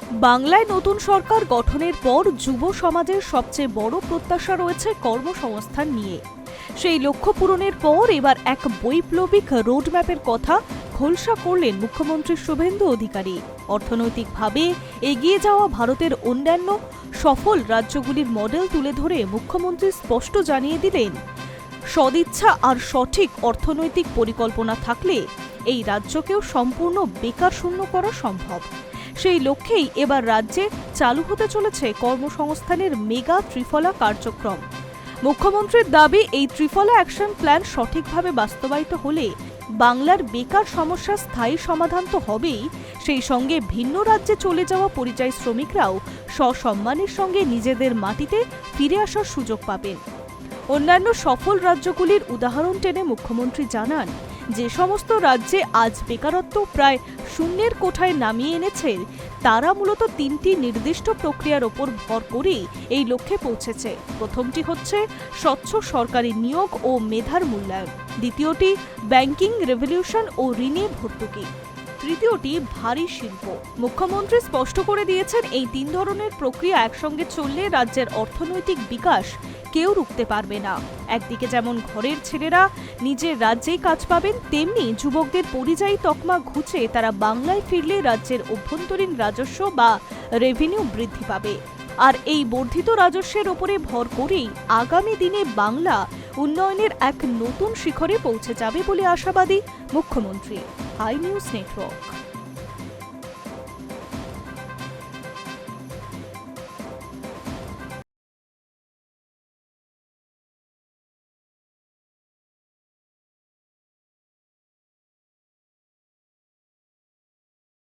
বাংলায় নতুন সরকার গঠনের পর যুব সমাজের সবচেয়ে বড় প্রত্যাশা রয়েছে কর্মসংস্থান নিয়ে। সেই লক্ষ্য পূরণের পর এবার এক বৈপ্লবিক রোডম্যাপের কথা খোলসা করলেন মুখ্যমন্ত্রী শুভেন্দু অধিকারী। অর্থনৈতিকভাবে এগিয়ে যাওয়া ভারতের অন্যান্য সফল রাজ্যগুলির মডেল তুলে ধরে মুখ্যমন্ত্রী স্পষ্ট জানিয়ে দিলেন, সদিচ্ছা আর সঠিক অর্থনৈতিক পরিকল্পনা থাকলে এই রাজ্যকেও সম্পূর্ণ বেকার শূন্য করা সম্ভব। সেই লক্ষ্যেই এবার রাজ্যে চালু হতে চলেছে কর্মসংস্থানের মেগা ত্রিফলা কার্যক্রম। মুখ্যমন্ত্রীর দাবি, এই ত্রিফলা অ্যাকশন প্ল্যান সঠিকভাবে বাস্তবায়িত হলে বাংলার বেকার সমস্যার স্থায়ী সমাধান তো হবেই, সেই সঙ্গে ভিন্ন রাজ্যে চলে যাওয়া পরিযায়ী শ্রমিকরাও সসম্মানের সঙ্গে নিজেদের মাটিতে ফিরে আসার সুযোগ পাবেন। অন্যান্য সফল রাজ্যগুলির উদাহরণ টেনে মুখ্যমন্ত্রী জানান, যে সমস্ত রাজ্যে আজ বেকারত্ব প্রায় শূন্যের কোঠায় নামিয়ে এনেছে, তারা মূলত তিনটি নির্দিষ্ট প্রক্রিয়ার ওপর ভর করেই এই লক্ষ্যে পৌঁছেছে। প্রথমটি হচ্ছে স্বচ্ছ সরকারি নিয়োগ ও মেধার মূল্যায়ন, দ্বিতীয়টি ব্যাংকিং রেভলিউশন ও ঋণে ভর্তুকি, তৃতীয়টি ভারী শিল্প। মুখ্যমন্ত্রী স্পষ্ট করে দিয়েছেন, এই তিন ধরনের প্রক্রিয়া একসঙ্গে চললে রাজ্যের অর্থনৈতিক বিকাশ কেউ রুখতে পারবে না। একদিকে যেমন ঘরের ছেলেরা নিজের রাজ্যেই কাজ পাবেন, তেমনি যুবকদের পরিযায়ী তকমা ঘুচে তারা বাংলায় ফিরলে রাজ্যের অভ্যন্তরীণ রাজস্ব বা রেভিনিউ বৃদ্ধি পাবে। আর এই বর্ধিত রাজস্বের ওপরে ভর করেই আগামী দিনে বাংলা উন্নয়নের এক নতুন শিখরে পৌঁছে যাবে বলে আশাবাদী মুখ্যমন্ত্রী। Hi news network.